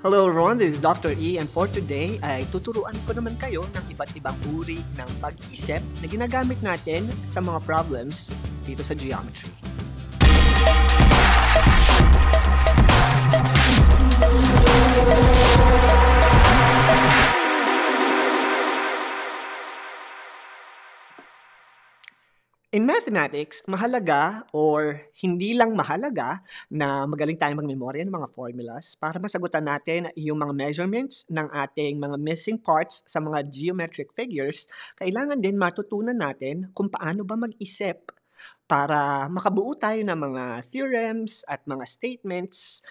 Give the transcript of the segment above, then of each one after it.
Hello everyone, this is Dr. E and for today ay tuturuan ko naman kayo ng iba't ibang uri ng pag-iisip na ginagamit natin sa mga problems dito sa geometry. In mathematics, mahalaga or hindi lang mahalaga na magaling tayong magmemorya ng mga formulas para masagutan natin yung mga measurements ng ating mga missing parts sa mga geometric figures. Kailangan din matutunan natin kung paano ba mag-isip para makabuo tayo ng mga theorems at mga statements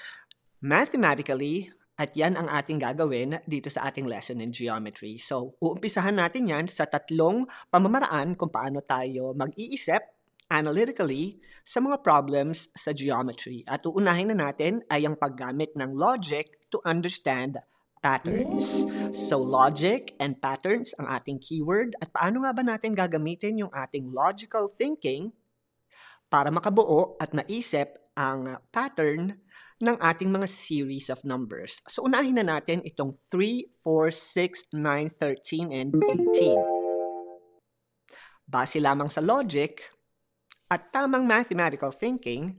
mathematically. At yan ang ating gagawin dito sa ating lesson in geometry. So, uumpisahan natin yan sa tatlong pamamaraan kung paano tayo mag-iisip analytically sa mga problems sa geometry. At uunahin na natin ay ang paggamit ng logic to understand patterns. So, logic and patterns ang ating keyword. At paano nga ba natin gagamitin yung ating logical thinking para makabuo at maisip ang pattern ng ating mga series of numbers. So, unahin na natin itong 3, 4, 6, 9, 13, and 18. Base lamang sa logic at tamang mathematical thinking,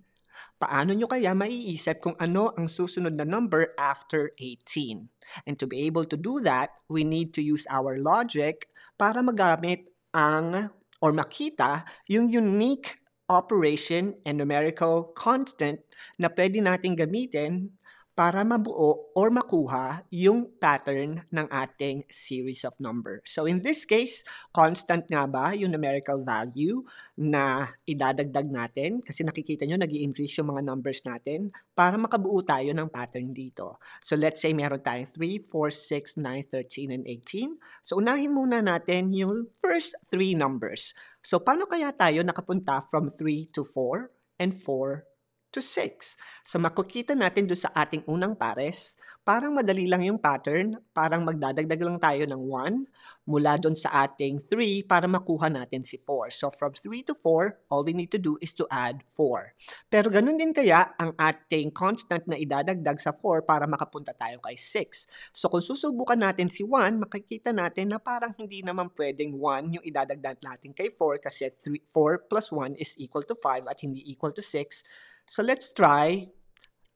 paano nyo kaya maiisip kung ano ang susunod na number after 18? And to be able to do that, we need to use our logic para magamit or makita yung unique operation and numerical constant na pwede nating gamitin para mabuo or makuha yung pattern ng ating series of numbers. So in this case, constant nga ba yung numerical value na idadagdag natin? Kasi nakikita nyo, nag-i-increase yung mga numbers natin para makabuo tayo ng pattern dito. So let's say meron tayong 3, 4, 6, 9, 13, and 18. So unahin muna natin yung first 3 numbers. So paano kaya tayo nakapunta from 3 to 4 and 4 to 6. So makikita natin doon sa ating unang pares, parang madali lang yung pattern, parang magdadagdag lang tayo ng 1 mula doon sa ating 3 para makuha natin si 4. So from 3 to 4, all we need to do is to add 4. Pero ganun din kaya ang ating constant na idadagdag sa 4 para makapunta tayo kay 6. So kung susubukan natin si 1, makikita natin na parang hindi naman pwedeng 1 yung idadagdag natin kay 4 kasi 4 plus 1 is equal to 5 at hindi equal to 6. So let's try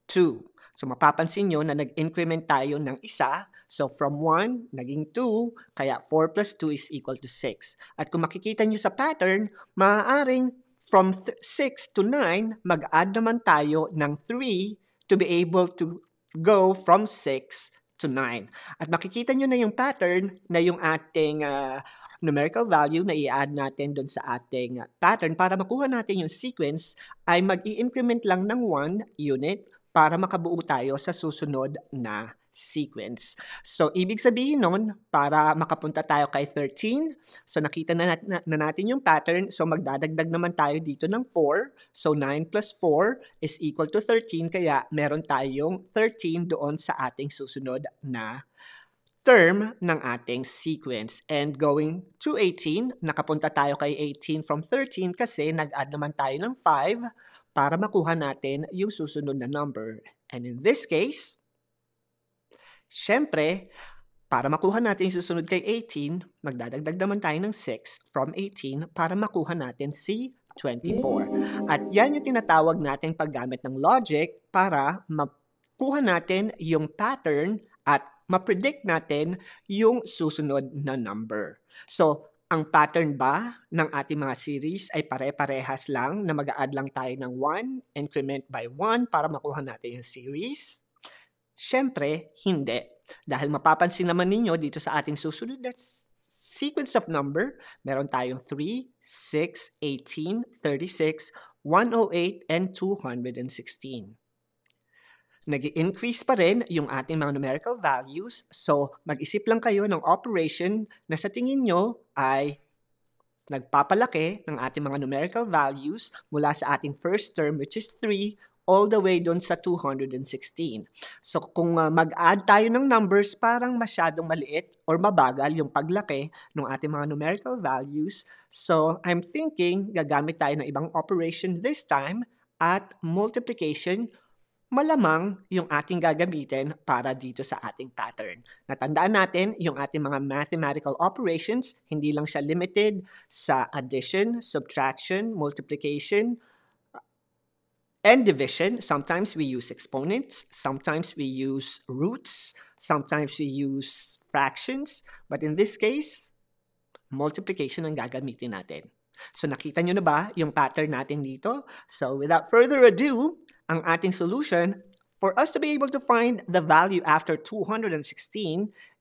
2. So mapapansin nyo na nag-increment tayo ng isa. So from 1, naging 2, kaya 4 plus 2 is equal to 6. At kung makikita nyo sa pattern, maaaring from 6 to 9, mag-add naman tayo ng 3 to be able to go from 6 to 9. At makikita nyo na yung pattern na yung ating numerical value na i-add natin doon sa ating pattern para makuha natin yung sequence ay mag-i-increment lang ng 1 unit para makabuo tayo sa susunod na sequence. So, ibig sabihin nun, para makapunta tayo kay 13, so nakita na natin yung pattern, so magdadagdag naman tayo dito ng 4. So, 9 plus 4 is equal to 13, kaya meron tayong 13 doon sa ating susunod na term ng ating sequence. And going to 18, nakapunta tayo kay 18 from 13 kasi nag-add naman tayo ng 5 para makuha natin yung susunod na number. And in this case, syempre, para makuha natin yung susunod kay 18, magdadagdag naman tayo ng 6 from 18 para makuha natin si 24. At yan yung tinatawag nating paggamit ng logic para makuha natin yung pattern at ma-predict natin yung susunod na number. So, ang pattern ba ng ating mga series ay pare-parehas lang na mag-a-add lang tayo ng 1, increment by 1 para makuha natin yung series? Siyempre, hindi. Dahil mapapansin naman ninyo dito sa ating susunod na sequence of number, meron tayong 3, 6, 18, 36, 108, and 216. Nag-i-increase pa rin yung ating mga numerical values. So, mag-isip lang kayo ng operation na sa tingin nyo ay nagpapalaki ng ating mga numerical values mula sa ating first term, which is 3, all the way doon sa 216. So, kung mag-add tayo ng numbers, parang masyadong maliit or mabagal yung paglaki ng ating mga numerical values. So, I'm thinking gagamit tayo ng ibang operation this time at multiplication malamang yung ating gagamitin para dito sa ating pattern. Natandaan natin yung ating mga mathematical operations, hindi lang siya limited sa addition, subtraction, multiplication, and division. Sometimes we use exponents, sometimes we use roots, sometimes we use fractions, but in this case, multiplication ang gagamitin natin. So nakita nyo na ba yung pattern natin dito? So without further ado, ang ating solution for us to be able to find the value after 216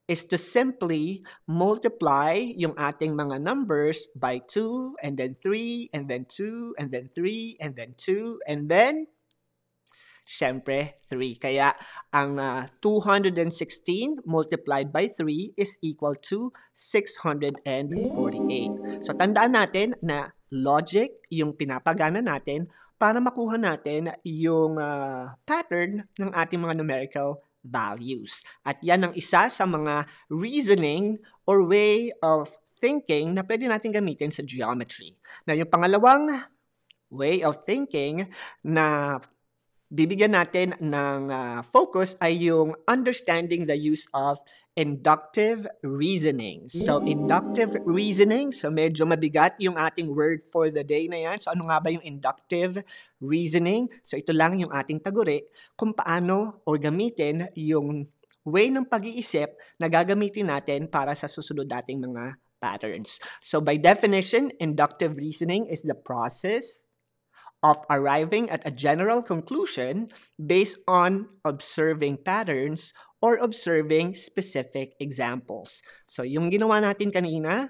is to simply multiply yung ating mga numbers by 2 and then 3 and then 2 and then 3 and then 2 and then syempre 3. Kaya ang 216 multiplied by 3 is equal to 648. So tandaan natin na logic yung pinapagana natin para makuha natin yung pattern ng ating mga numerical values. At yan ang isa sa mga reasoning or way of thinking na pwede natin gamitin sa geometry. Na yung pangalawang way of thinking na bibigyan natin ng focus ay yung understanding the use of inductive reasoning. So, inductive reasoning, so medyo mabigat yung ating word for the day na yan. So, ano nga ba yung inductive reasoning? So, ito lang yung ating taguri kung paano or gamitin yung way ng pag-iisip na gagamitin natin para sa susunod nating mga patterns. So, by definition, inductive reasoning is the process of arriving at a general conclusion based on observing patterns or observing specific examples. So, yung ginawa natin kanina,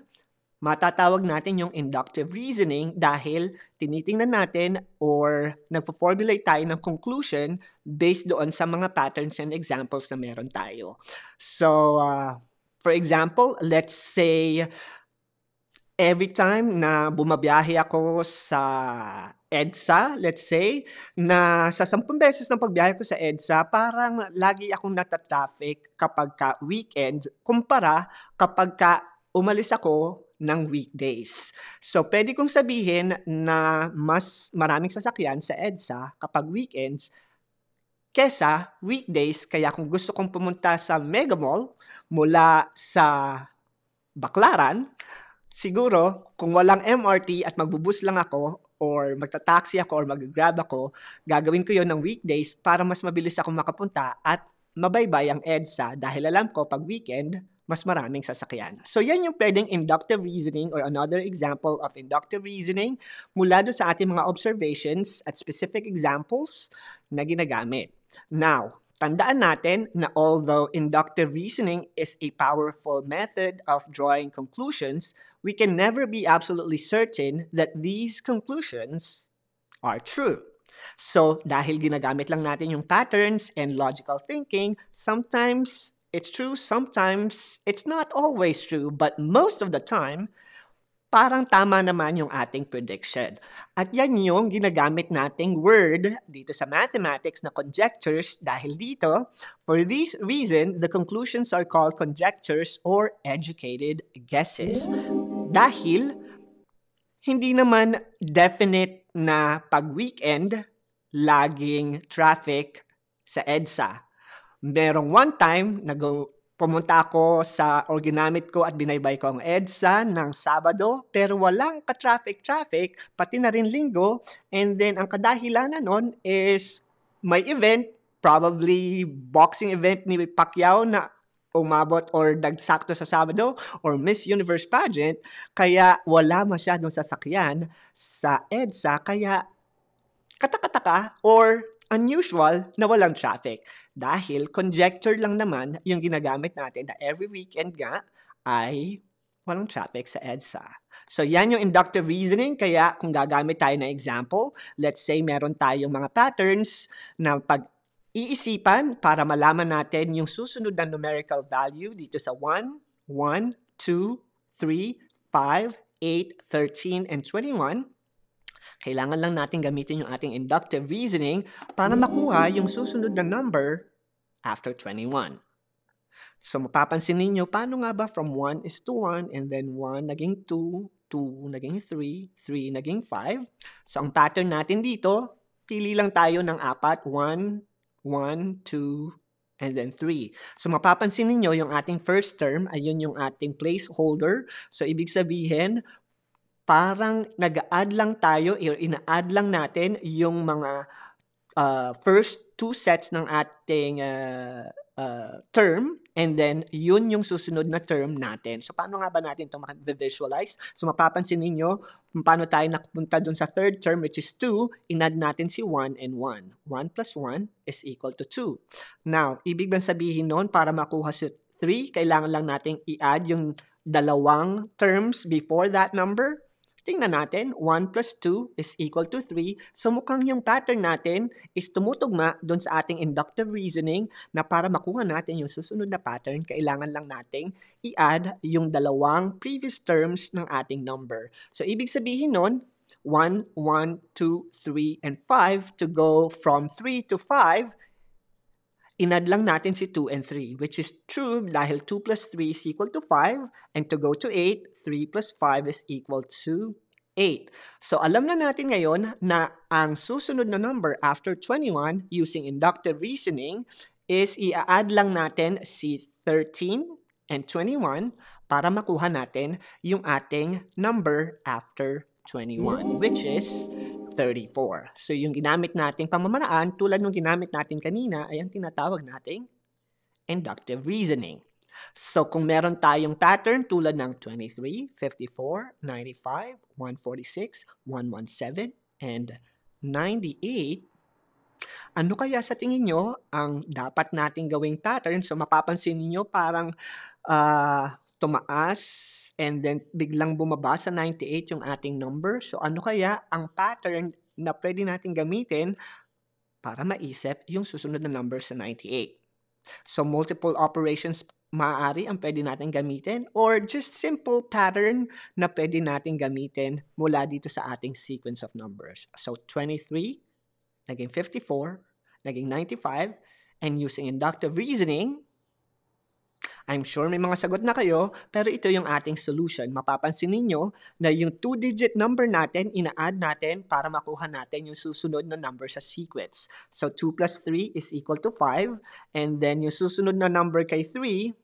matatawag natin yung inductive reasoning dahil tinitingnan natin or nagpo-formulate tayo ng conclusion based doon sa mga patterns and examples na meron tayo. So, for example, let's say, every time na bumabiyahe ako sa EDSA, let's say, na sa 10 beses ng pagbiyahe ko sa EDSA, parang lagi akong natatraffic kapag ka weekend, kumpara kapag ka umalis ako ng weekdays. So, pwede kong sabihin na mas maraming sasakyan sa EDSA kapag weekends kesa weekdays. Kaya kung gusto kong pumunta sa Mega Mall mula sa Baclaran, siguro, kung walang MRT at magbubus lang ako, or magta-taxi ako, or mag-grab ako, gagawin ko yon ng weekdays para mas mabilis ako makapunta at mabaybay ang EDSA dahil alam ko pag weekend, mas maraming sasakyan. So, yan yung pwedeng inductive reasoning or another example of inductive reasoning mula doon sa ating mga observations at specific examples na ginagamit. Now, tandaan natin na although inductive reasoning is a powerful method of drawing conclusions, we can never be absolutely certain that these conclusions are true. So, dahil ginagamit lang natin yung patterns and logical thinking, sometimes it's true, sometimes it's not always true, but most of the time, parang tama naman yung ating prediction. At yan yung ginagamit nating word dito sa mathematics na conjectures dahil dito, for this reason, the conclusions are called conjectures or educated guesses. Dahil hindi naman definite na pag weekend, laging traffic sa EDSA. Merong one time, pumunta ako or ginamit ko at binaybay ko ang EDSA ng Sabado, pero walang ka-traffic, pati na rin linggo. And then, ang kadahilanan nun is may event, probably boxing event ni Pacquiao na umabot or nagsakto sa Sabado or Miss Universe pageant, kaya wala masyadong sasakyan sa EDSA, kaya katakataka or unusual na walang traffic. Dahil conjecture lang naman yung ginagamit natin na every weekend nga ay walang traffic sa EDSA. So yan yung inductive reasoning, kaya kung gagamit tayo ng example, let's say meron tayong mga patterns na pag-iisipan para malaman natin yung susunod na numerical value dito sa 1, 1, 2, 3, 5, 8, 13, and 21. Kailangan lang natin gamitin yung ating inductive reasoning para makuha yung susunod na number after 21. So, mapapansin ninyo, paano nga ba from 1 is to 1, and then 1 naging 2, 2 naging 3, 3 naging 5. So, ang pattern natin dito, pili lang tayo ng 4, 1, 1, 2, and then 3. So mapapansin ninyo yung ating first term, ayun yung ating placeholder. So ibig sabihin, parang nag-add lang tayo, or ina-add lang natin yung mga first two sets ng ating term, and then yun yung susunod na term natin. So paano nga ba natin ito ma-visualize? So mapapansin ninyo kung paano tayo nakapunta dun sa third term, which is 2, inad natin si 1 and 1. 1 plus 1 is equal to 2. Now, ibig bang sabihin nun, para makuha si 3, kailangan lang nating i-add yung dalawang terms before that number? Tingnan natin, 1 plus 2 is equal to 3. So mukhang yung pattern natin is tumutugma doon sa ating inductive reasoning na para makuha natin yung susunod na pattern, kailangan lang nating i-add yung dalawang previous terms ng ating number. So ibig sabihin nun, 1, 1, 2, 3, and 5 to go from 3 to 5, inad lang natin si 2 and 3, which is true dahil 2 plus 3 is equal to 5, and to go to 8, 3 plus 5 is equal to 8. So alam na natin ngayon na ang susunod na number after 21 using inductive reasoning is i-add lang natin si 13 and 21 para makuha natin yung ating number after 21, which is 34. So yung ginamit nating pamamaraan, tulad ng ginamit natin kanina, ay ang tinatawag nating inductive reasoning. So kung meron tayong pattern tulad ng 23, 54, 95, 146, 117, and 98, ano kaya sa tingin nyo ang dapat nating gawing pattern? So mapapansin niyo parang tumaas and then biglang bumaba sa 98 yung ating number. So ano kaya ang pattern na pwede natin gamitin para maisip yung susunod na number sa 98? So multiple operations maaari ang pwede natin gamitin, or just simple pattern na pwede natin gamitin mula dito sa ating sequence of numbers. So 23, naging 54, naging 95, and using inductive reasoning, I'm sure may mga sagot na kayo, pero ito yung ating solution. Mapapansin ninyo na yung 2-digit number natin, ina-add natin para makuha natin yung susunod na number sa sequence. So 2 plus 3 is equal to 5, and then yung susunod na number kay 3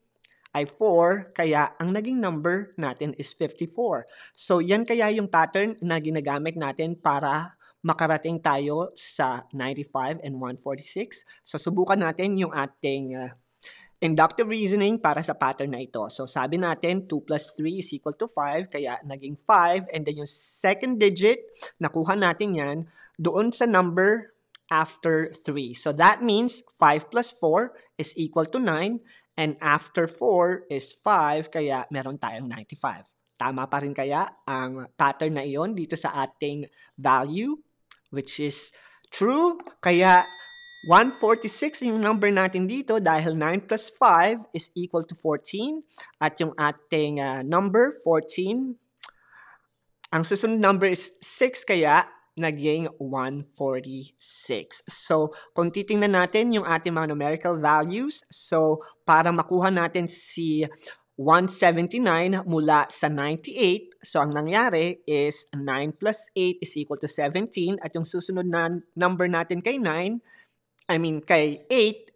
ay 4, kaya ang naging number natin is 54. So yan kaya yung pattern na ginagamit natin para makarating tayo sa 95 and 146. So subukan natin yung ating inductive reasoning para sa pattern na ito. So sabi natin 2 plus 3 is equal to 5, kaya naging 5, and then yung second digit, nakuha natin yan doon sa number after 3. So that means 5 plus 4 is equal to 9, and after 4 is 5, kaya meron tayong 95. Tama pa rin kaya ang pattern na iyon dito sa ating value, which is true, kaya 146 yung number natin dito dahil 9 plus 5 is equal to 14. At yung ating number, 14, ang susunod number is 6, kaya naging 146. So, kung titingnan natin yung ating mga numerical values, so para makuha natin si 179 mula sa 98, so ang nangyari is 9 plus 8 is equal to 17, at yung susunod na number natin kay 8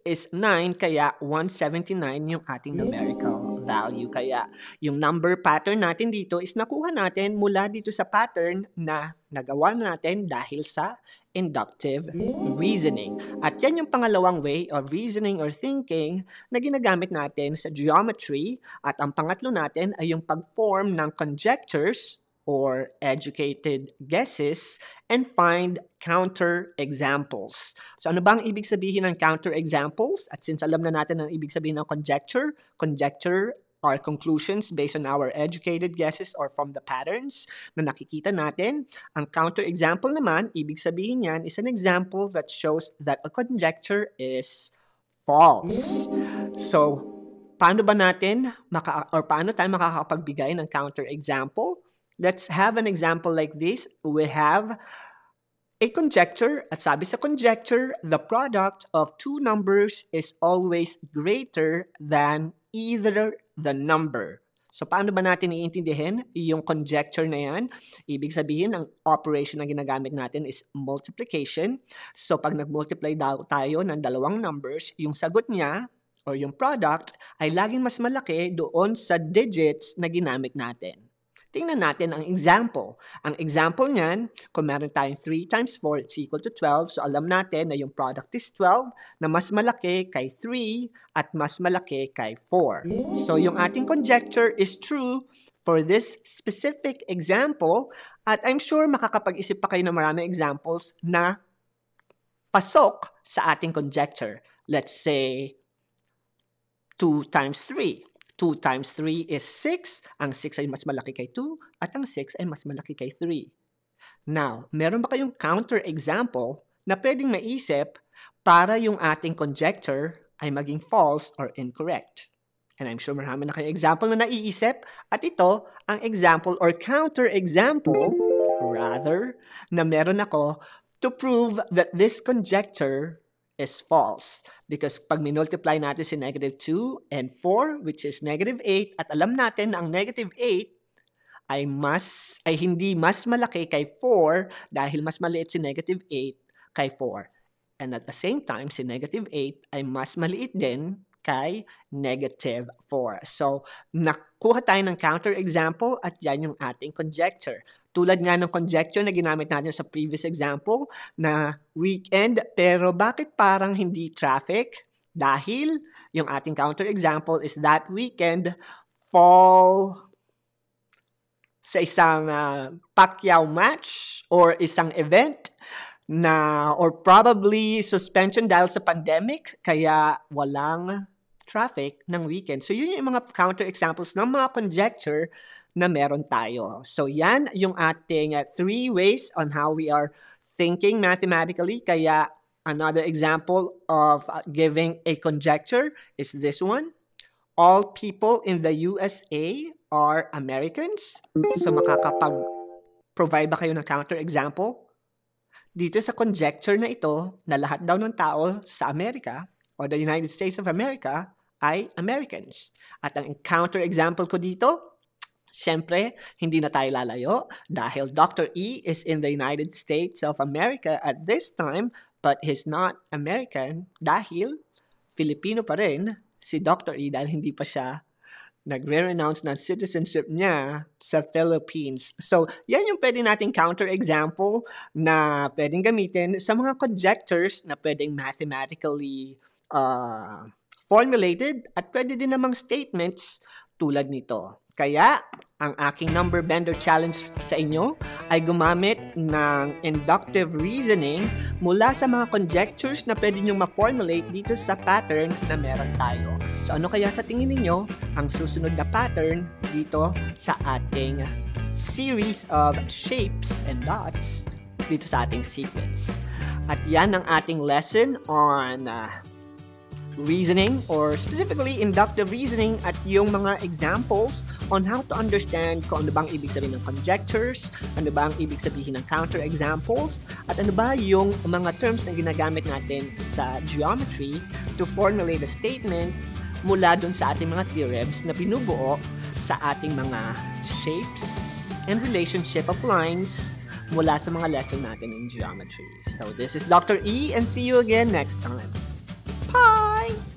is 9, kaya 179 yung ating numerical value. Kaya yung number pattern natin dito is nakuha natin mula dito sa pattern na nagawa natin dahil sa inductive reasoning. At yan yung pangalawang way of reasoning or thinking na ginagamit natin sa geometry. At ang pangatlo natin ay yung pag-form ng conjectures or educated guesses and find counterexamples. So ano bang ibig sabihin ng counterexamples? At since alam na natin ang ibig sabihin ng conjecture, conjecture are conclusions based on our educated guesses or from the patterns na nakikita natin. Ang counterexample naman, ibig sabihin yan is an example that shows that a conjecture is false. So, paano ba natin paano tayo makakapagbigay ng counterexample? Let's have an example like this. We have a conjecture. At sabi sa conjecture, the product of two numbers is always greater than either the number. So, paano ba natin iintindihin yung conjecture na yan? Ibig sabihin, ang operation na ginagamit natin is multiplication. So, pag nag-multiply daw tayo ng dalawang numbers, yung sagot niya or yung product ay laging mas malaki doon sa digits na ginamit natin. Tingnan natin ang example. Ang example niyan, kung meron tayong 3 times 4, it's equal to 12. So, alam natin na yung product is 12 na mas malaki kay 3 at mas malaki kay 4. So, yung ating conjecture is true for this specific example. At I'm sure makakapag-isip pa kayo ng maraming examples na pasok sa ating conjecture. Let's say 2 times 3. 2 times 3 is 6. Ang 6 ay mas malaki kay 2 at ang 6 ay mas malaki kay 3. Now, meron ba kayong counterexample na pwedeng maisip para yung ating conjecture ay maging false or incorrect? And I'm sure marami na kayong example na naiisip at ito ang example or counterexample rather na meron ako to prove that this conjecture is false. Because pag minultiply natin si negative 2 and 4, which is negative 8, at alam natin na ang negative 8 ay hindi mas malaki kay 4 dahil mas maliit si negative 8 kay 4. And at the same time, si negative 8 ay mas maliit din kay negative 4. So, nakuha tayo ng counterexample at yan yung ating conjecture. Tulad nga ng conjecture na ginamit natin sa previous example na weekend, pero bakit parang hindi traffic? Dahil yung ating counterexample is that weekend fall sa isang Pacquiao match or isang event na or probably suspension dahil sa pandemic kaya walang traffic ng weekend. So yun yung mga counterexamples ng mga conjecture na meron tayo. So yan yung ating 3 ways on how we are thinking mathematically. Kaya another example of giving a conjecture is this one. All people in the USA are Americans. So makakapag-provide ba kayo ng counterexample? Dito sa conjecture na ito, na lahat daw ng tao sa Amerika or the United States of America ay Americans. At ang counterexample ko dito, syempre, hindi na tayo lalayo dahil Dr. E is in the United States of America at this time, but he's not American dahil Filipino pa rin si Dr. E dahil hindi pa siya nagre-renounce ng citizenship niya sa Philippines. So, yan yung pwede nating counterexample na pwedeng gamitin sa mga conjectures na pwedeng mathematically formulated at pwede din namang statements tulad nito. Kaya, ang aking number bender challenge sa inyo ay gumamit ng inductive reasoning mula sa mga conjectures na pwede nyo ma-formulate dito sa pattern na meron tayo. So ano kaya sa tingin ninyo ang susunod na pattern dito sa ating series of shapes and dots dito sa ating sequence? At yan ang ating lesson on reasoning or specifically inductive reasoning at yung mga examples on how to understand kung ano bang ibig sabihin ng conjectures, ano ba ang ibig sabihin ng counterexamples, at ano ba yung mga terms na ginagamit natin sa geometry to formulate a statement mula dun sa ating mga theorems na binubuo sa ating mga shapes and relationship of lines mula sa mga lesson natin in geometry. So this is Dr. E and see you again next time. Bye!